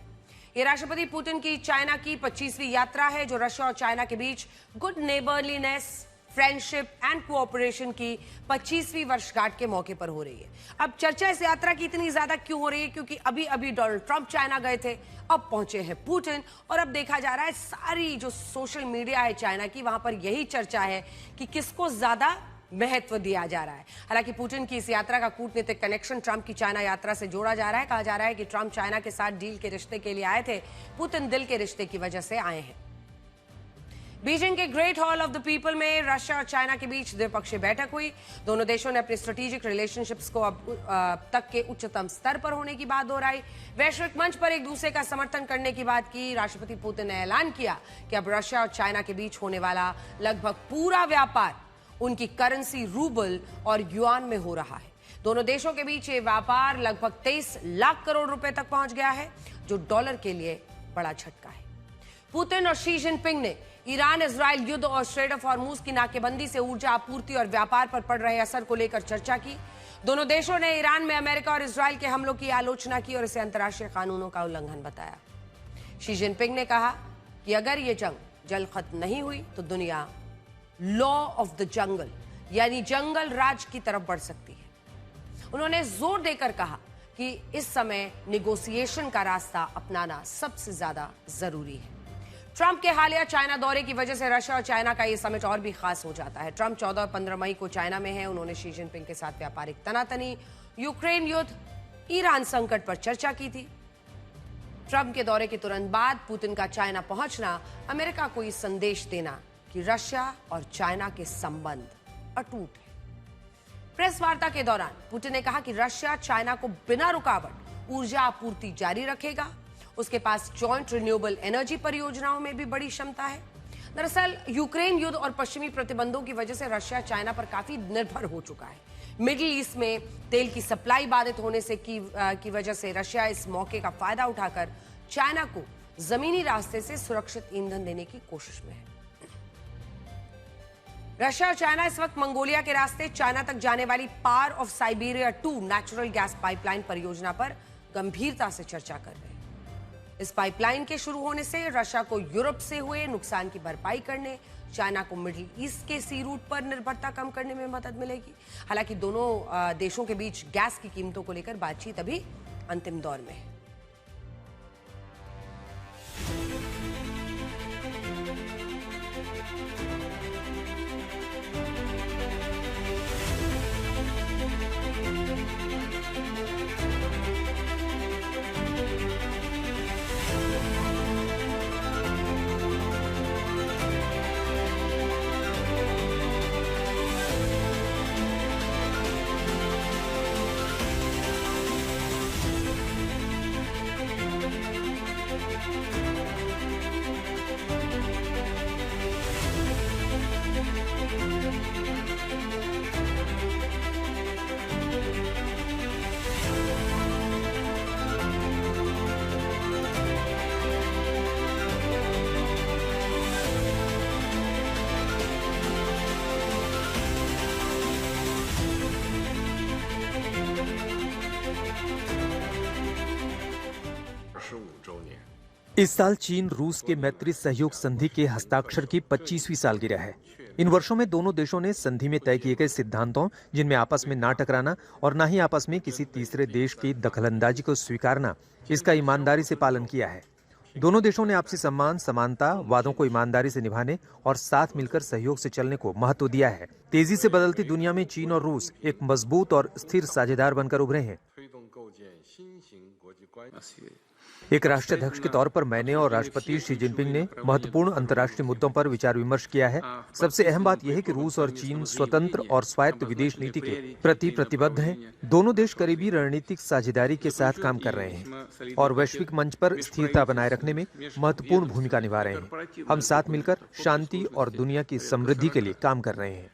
ये राष्ट्रपति पुतिन की चाइना की 25वीं यात्रा है, जो रशिया और चाइना के बीच good neighbourliness, friendship and cooperation की 25वीं वर्षगांठ के मौके पर हो रही है। अब चर्चा इस यात्रा की इतनी ज्यादा क्यों हो रही है? क्योंकि अभी अभी डोनाल्ड ट्रंप चाइना गए थे, अब पहुंचे हैं पुतिन, और अब देखा जा रहा है सारी जो सोशल मीडिया है चाइना की, वहां पर यही चर्चा है कि किसको ज्यादा महत्व दिया जा रहा है। हालांकि पुतिन की इस यात्रा का कूटनीतिक कनेक्शन ट्रंप की चाइना यात्रा से जोड़ा जा रहा है। कहा जा रहा है कि ट्रंप चाइना के साथ डील के रिश्ते के लिए आए थे, पुतिन दिल के रिश्ते की वजह से आए हैं। बीजिंग के great hall of the people में रशिया और चाइना के बीच द्विपक्षीय बैठक हुई। दोनों देशों ने अपने स्ट्रेटेजिक रिलेशनशिप्स को अब तक के उच्चतम स्तर पर होने की बात दोहराई। वैश्विक मंच पर एक दूसरे का समर्थन करने की बात की। राष्ट्रपति पुतिन ने ऐलान किया कि अब रशिया और चाइना के बीच होने वाला लगभग पूरा व्यापार उनकी करेंसी रूबल और युआन में हो रहा है। दोनों देशों के बीच ये व्यापार लगभग 23 लाख करोड़ रुपए तक पहुंच गया है, जो डॉलर के लिए बड़ा झटका है। पुतिन और शी जिनपिंग ने ईरान इजराइल युद्ध और स्ट्रेट ऑफ हॉर्मुज की नाकेबंदी से ऊर्जा आपूर्ति और व्यापार पर पड़ रहे असर को लेकर चर्चा की। दोनों देशों ने ईरान में अमेरिका और इजराइल के हमलों की आलोचना की और इसे अंतर्राष्ट्रीय कानूनों का उल्लंघन बताया। शी जिनपिंग ने कहा कि अगर ये जंग जल्द खत्म नहीं हुई तो दुनिया लॉ ऑफ द जंगल यानी जंगल राज की तरफ बढ़ सकती है। उन्होंने जोर देकर कहा कि इस समय निगोसिएशन का रास्ता अपनाना सबसे ज्यादा जरूरी है। ट्रंप के हालिया चाइना दौरे की वजह से रशिया और चाइना का यह समिट और भी खास हो जाता है। ट्रंप 14 और 15 मई को चाइना में हैं। उन्होंने शी जिनपिंग के साथ व्यापारिक तनातनी, यूक्रेन युद्ध, ईरान संकट पर चर्चा की थी। ट्रंप के दौरे के तुरंत बाद पुतिन का चाइना पहुंचना अमेरिका को यह संदेश देना कि रशिया और चाइना के संबंध अटूट है। प्रेस वार्ता के दौरान पुतिन ने कहा कि रशिया चाइना को बिना रुकावट ऊर्जा आपूर्ति जारी रखेगा। उसके पास जॉइंट रिन्यूएबल एनर्जी परियोजनाओं में भी बड़ी क्षमता है। दरअसल यूक्रेन युद्ध और पश्चिमी प्रतिबंधों की वजह से रशिया चाइना पर काफी निर्भर हो चुका है। मिडिल ईस्ट में तेल की सप्लाई बाधित होने से की वजह से रशिया इस मौके का फायदा उठाकर चाइना को जमीनी रास्ते से सुरक्षित ईंधन देने की कोशिश में है। रशिया और चाइना इस वक्त मंगोलिया के रास्ते चाइना तक जाने वाली power of Siberia 2 natural gas pipeline परियोजना पर गंभीरता से चर्चा कर रहे हैं। इस पाइपलाइन के शुरू होने से रशिया को यूरोप से हुए नुकसान की भरपाई करने, चाइना को मिडिल ईस्ट के सी रूट पर निर्भरता कम करने में मदद मिलेगी। हालांकि दोनों देशों के बीच गैस की कीमतों को लेकर बातचीत अभी अंतिम दौर में है।
इस साल चीन रूस के मैत्री सहयोग संधि के हस्ताक्षर की 25वीं सालगिरह है। इन वर्षों में दोनों देशों ने संधि में तय किए गए सिद्धांतों, जिनमें आपस में ना टकराना और ना ही आपस में किसी तीसरे देश की दखलंदाजी को स्वीकारना, इसका ईमानदारी से पालन किया है। दोनों देशों ने आपसी सम्मान, समानता, वादों को ईमानदारी से निभाने और साथ मिलकर सहयोग से चलने को महत्व दिया है। तेजी से बदलती दुनिया में चीन और रूस एक मजबूत और स्थिर साझेदार बनकर उभरे हैं। एक राष्ट्राध्यक्ष के तौर पर मैंने और राष्ट्रपति शी जिनपिंग ने महत्वपूर्ण अंतर्राष्ट्रीय मुद्दों पर विचार विमर्श किया है। सबसे अहम बात यह है कि रूस और चीन स्वतंत्र और स्वायत्त विदेश नीति के प्रति प्रतिबद्ध हैं। दोनों देश करीबी रणनीतिक साझेदारी के साथ काम कर रहे हैं और वैश्विक मंच पर स्थिरता बनाए रखने में महत्वपूर्ण भूमिका निभा रहे हैं। हम साथ मिलकर शांति और दुनिया की समृद्धि के लिए काम कर रहे हैं।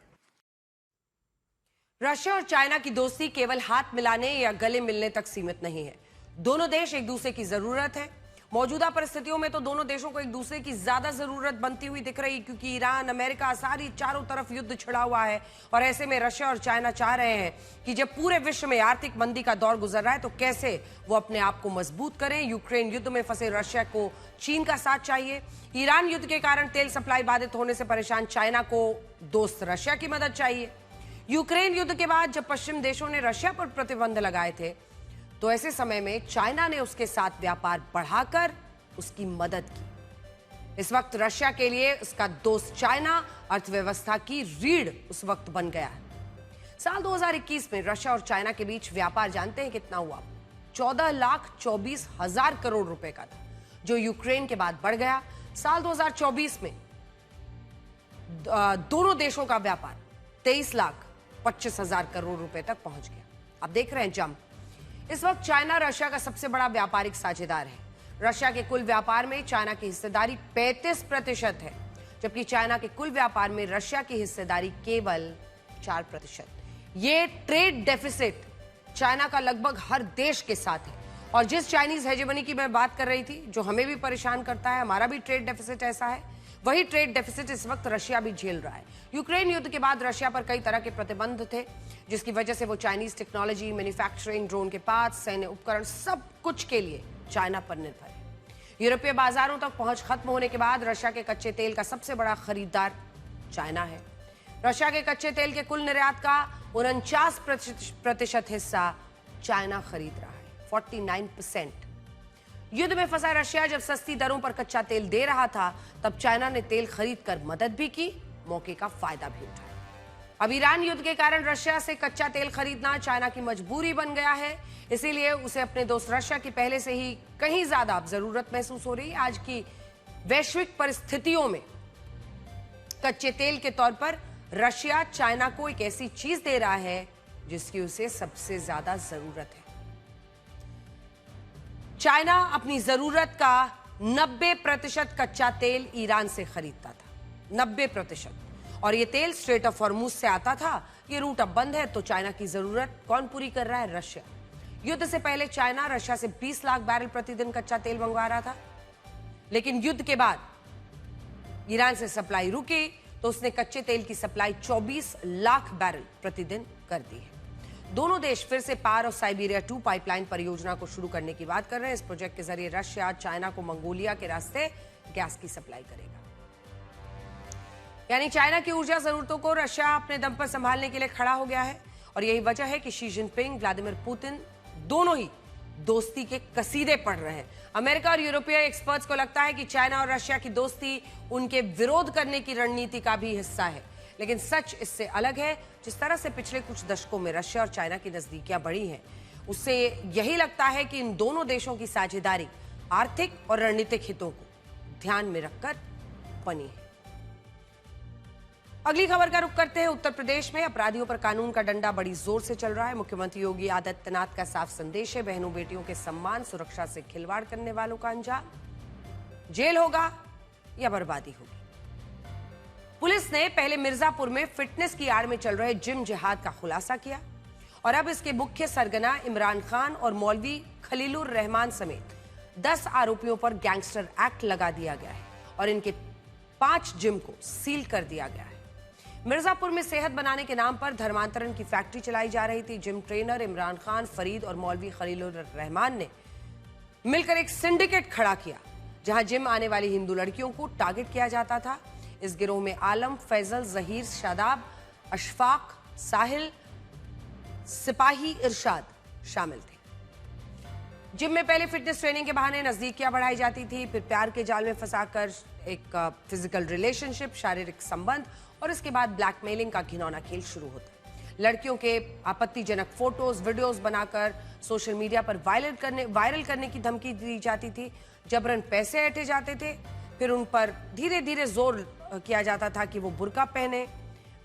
रशिया और चाइना की दोस्ती केवल हाथ मिलाने या गले मिलने तक सीमित नहीं है। दोनों देश एक दूसरे की जरूरत है। मौजूदा परिस्थितियों में तो दोनों देशों को एक दूसरे की ज्यादा जरूरत बनती हुई दिख रही, क्योंकि ईरान, अमेरिका, सारी चारों तरफ युद्ध छिड़ा हुआ है। और ऐसे में रशिया और चाइना चाह रहे हैं कि जब पूरे विश्व में आर्थिक मंदी का दौर गुजर रहा है तो कैसे वो अपने आप को मजबूत करें। यूक्रेन युद्ध में फंसे रशिया को चीन का साथ चाहिए। ईरान युद्ध के कारण तेल सप्लाई बाधित होने से परेशान चाइना को दोस्त रशिया की मदद चाहिए। यूक्रेन युद्ध के बाद जब पश्चिम देशों ने रशिया पर प्रतिबंध लगाए थे, तो ऐसे समय में चाइना ने उसके साथ व्यापार बढ़ाकर उसकी मदद की। इस वक्त रशिया के लिए उसका दोस्त चाइना अर्थव्यवस्था की रीढ़ उस वक्त बन गया है। साल 2021 में रशिया और चाइना के बीच व्यापार जानते हैं कितना हुआ? 14,24,000 करोड़ रुपए का था, जो यूक्रेन के बाद बढ़ गया। साल 2024 में दोनों देशों का व्यापार 23,25,000 करोड़ रुपए तक पहुंच गया। अब देख रहे हैं जंप। इस वक्त चाइना रशिया का सबसे बड़ा व्यापारिक साझेदार है। रशिया के कुल व्यापार में चाइना की हिस्सेदारी 35% है, जबकि चाइना के कुल व्यापार में रशिया की हिस्सेदारी केवल 4%। ये ट्रेड डेफिसिट चाइना का लगभग हर देश के साथ है। और जिस चाइनीज हेजेमनी की मैं बात कर रही थी, जो हमें भी परेशान करता है, हमारा भी ट्रेड डेफिसिट ऐसा है, वही ट्रेड डेफिसिट इस वक्त रशिया भी झेल रहा है। यूक्रेन युद्ध के बाद रशिया पर कई तरह के प्रतिबंध थे, जिसकी वजह से वो चाइनीज टेक्नोलॉजी, मैन्युफैक्चरिंग, ड्रोन के पार्ट्स, सैन्य उपकरण, सब कुछ के लिए चाइना पर निर्भर है। यूरोपीय बाजारों तक पहुंच खत्म होने के बाद रशिया के कच्चे तेल का सबसे बड़ा खरीदार चाइना है। रशिया के कच्चे तेल के कुल निर्यात का 49% हिस्सा चाइना खरीद रहा है, 49%। युद्ध में फंसा रशिया जब सस्ती दरों पर कच्चा तेल दे रहा था, तब चाइना ने तेल खरीद कर मदद भी की, मौके का फायदा भी उठाया। अब ईरान युद्ध के कारण रशिया से कच्चा तेल खरीदना चाइना की मजबूरी बन गया है, इसीलिए उसे अपने दोस्त रशिया की पहले से ही कहीं ज्यादा अब जरूरत महसूस हो रही है। आज की वैश्विक परिस्थितियों में कच्चे तेल के तौर पर रशिया चाइना को एक ऐसी चीज दे रहा है जिसकी उसे सबसे ज्यादा जरूरत है। चाइना अपनी जरूरत का 90% कच्चा तेल ईरान से खरीदता था, 90%। और ये तेल स्ट्रेट ऑफ हॉर्मुज से आता था। ये रूट अब बंद है, तो चाइना की जरूरत कौन पूरी कर रहा है? रशिया। युद्ध से पहले चाइना रशिया से 20 लाख बैरल प्रतिदिन कच्चा तेल मंगवा रहा था, लेकिन युद्ध के बाद ईरान से सप्लाई रुकी तो उसने कच्चे तेल की सप्लाई 24 लाख बैरल प्रतिदिन कर दी है। दोनों देश फिर से पार और साइबेरिया 2 पाइपलाइन परियोजना को शुरू करने की बात कर रहे हैं। इस प्रोजेक्ट के जरिए रशिया चाइना को मंगोलिया के रास्ते गैस की सप्लाई करेगा। यानी चाइना की ऊर्जा जरूरतों को रशिया अपने दम पर संभालने के लिए खड़ा हो गया है। और यही वजह है कि शी जिनपिंग, व्लादिमीर पुतिन दोनों ही दोस्ती के कसीदे पढ़ रहे हैं। अमेरिका और यूरोपीय एक्सपर्ट्स को लगता है कि चाइना और रशिया की दोस्ती उनके विरोध करने की रणनीति का भी हिस्सा है, लेकिन सच इससे अलग है। जिस तरह से पिछले कुछ दशकों में रशिया और चाइना की नजदीकियां बढ़ी हैं, उससे यही लगता है कि इन दोनों देशों की साझेदारी आर्थिक और रणनीतिक हितों को ध्यान में रखकर बनी है। अगली खबर का रुख करते हैं। उत्तर प्रदेश में अपराधियों पर कानून का डंडा बड़ी जोर से चल रहा है। मुख्यमंत्री योगी आदित्यनाथ का साफ संदेश है, बहनों बेटियों के सम्मान सुरक्षा से खिलवाड़ करने वालों का अंजाम जेल होगा या बर्बादी होगी। पुलिस ने पहले मिर्जापुर में फिटनेस की आड़ में चल रहे जिम जिहाद का खुलासा किया और अब इसके मुख्य सरगना इमरान खान और मौलवी खलीलुर रहमान समेत 10 आरोपियों पर गैंगस्टर एक्ट लगा दिया गया है और इनके 5 जिम को सील कर दिया गया है। मिर्जापुर में सेहत बनाने के नाम पर धर्मांतरण की फैक्ट्री चलाई जा रही थी। जिम ट्रेनर इमरान खान, फरीद और मौलवी खलीलुर रहमान ने मिलकर एक सिंडिकेट खड़ा किया, जहां जिम आने वाली हिंदू लड़कियों को टारगेट किया जाता था। इस गिरोह में आलम, फैजल, जहीर, शादाब, अशफाक, साहिल, सिपाही, इरशाद शामिल थे। जिम में पहले फिटनेस ट्रेनिंग के बहाने नजदीकियां बढ़ाई जाती थी, फिर प्यार के जाल में फंसाकर एक फिजिकल रिलेशनशिप, शारीरिक संबंध और इसके बाद ब्लैकमेलिंग का घिनौना खेल शुरू होता। लड़कियों के आपत्तिजनक फोटोज, वीडियोस बनाकर सोशल मीडिया पर वायरल करने की धमकी दी जाती थी। जबरन पैसे ऐंठे जाते थे, फिर उन पर धीरे धीरे जोर किया जाता था कि वो बुर्का पहने,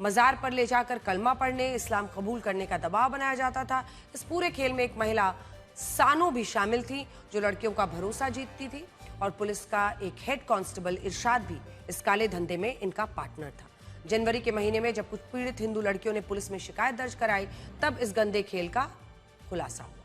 मजार पर ले जाकर कलमा पढ़ने, इस्लाम कबूल करने का दबाव बनाया जाता था। इस पूरे खेल में एक महिला सानो भी शामिल थी, जो लड़कियों का भरोसा जीतती थी, और पुलिस का एक हेड कांस्टेबल इरशाद भी इस काले धंधे में इनका पार्टनर था। जनवरी के महीने में जब कुछ पीड़ित हिंदू लड़कियों ने पुलिस में शिकायत दर्ज कराई, तब इस गंदे खेल का खुलासा हुआ।